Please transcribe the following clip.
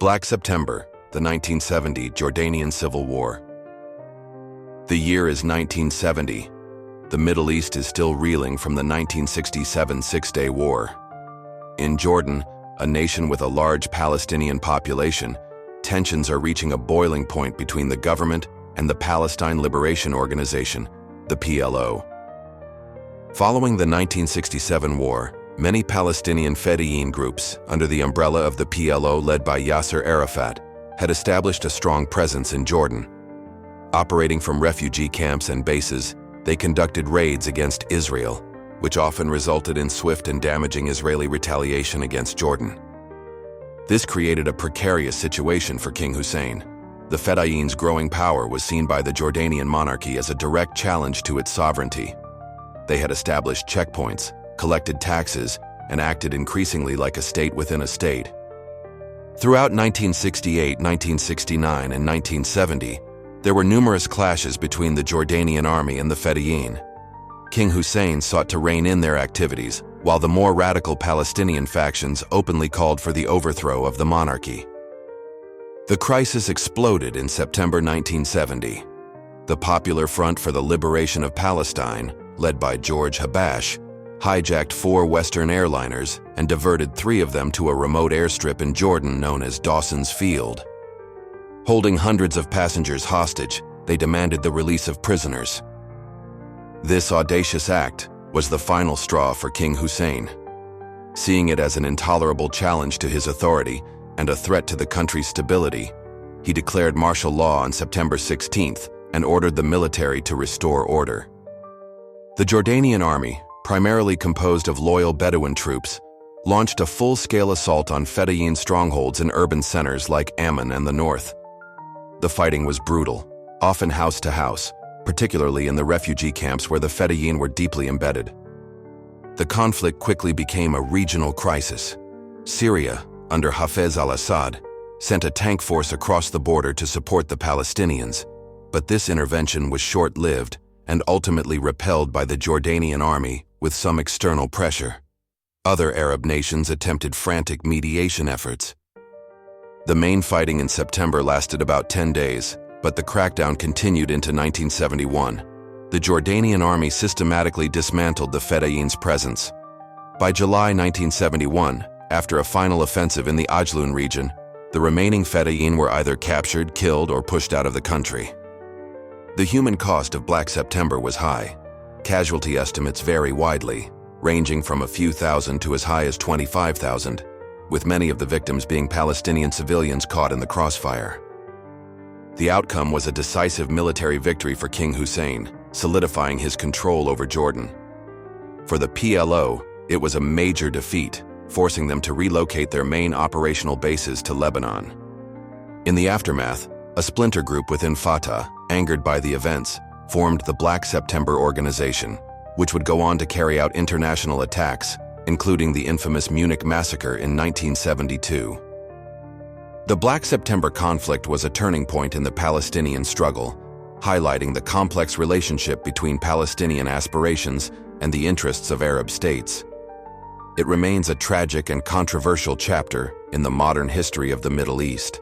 Black September, the 1970 Jordanian Civil War. The year is 1970. The Middle East is still reeling from the 1967 Six-Day War. In Jordan, a nation with a large Palestinian population, tensions are reaching a boiling point between the government and the Palestine Liberation Organization, the PLO. Following the 1967 war, many Palestinian Fedayeen groups, under the umbrella of the PLO led by Yasser Arafat, had established a strong presence in Jordan. Operating from refugee camps and bases, they conducted raids against Israel, which often resulted in swift and damaging Israeli retaliation against Jordan. This created a precarious situation for King Hussein. The Fedayeen's growing power was seen by the Jordanian monarchy as a direct challenge to its sovereignty. They had established checkpoints, collected taxes, and acted increasingly like a state within a state. Throughout 1968, 1969, and 1970, there were numerous clashes between the Jordanian army and the Fedayeen. King Hussein sought to rein in their activities, while the more radical Palestinian factions openly called for the overthrow of the monarchy. The crisis exploded in September 1970. The Popular Front for the Liberation of Palestine, led by George Habash, hijacked 4 Western airliners and diverted 3 of them to a remote airstrip in Jordan known as Dawson's Field. Holding hundreds of passengers hostage, they demanded the release of prisoners. This audacious act was the final straw for King Hussein. Seeing it as an intolerable challenge to his authority and a threat to the country's stability, he declared martial law on September 16th and ordered the military to restore order. The Jordanian army, primarily composed of loyal Bedouin troops, launched a full-scale assault on Fedayeen strongholds in urban centers like Amman and the north. The fighting was brutal, often house to house, particularly in the refugee camps where the Fedayeen were deeply embedded. The conflict quickly became a regional crisis. Syria, under Hafez al-Assad, sent a tank force across the border to support the Palestinians, but this intervention was short-lived and ultimately repelled by the Jordanian army with some external pressure. Other Arab nations attempted frantic mediation efforts. The main fighting in September lasted about 10 days, but the crackdown continued into 1971. The Jordanian army systematically dismantled the Fedayeen's presence. By July 1971, after a final offensive in the Ajloun region, the remaining Fedayeen were either captured, killed, or pushed out of the country. The human cost of Black September was high. Casualty estimates vary widely, ranging from a few thousand to as high as 25,000, with many of the victims being Palestinian civilians caught in the crossfire. The outcome was a decisive military victory for King Hussein, solidifying his control over Jordan. For the PLO, it was a major defeat, forcing them to relocate their main operational bases to Lebanon. In the aftermath, a splinter group within Fatah, angered by the events, formed the Black September Organization, which would go on to carry out international attacks, including the infamous Munich massacre in 1972. The Black September conflict was a turning point in the Palestinian struggle, highlighting the complex relationship between Palestinian aspirations and the interests of Arab states. It remains a tragic and controversial chapter in the modern history of the Middle East.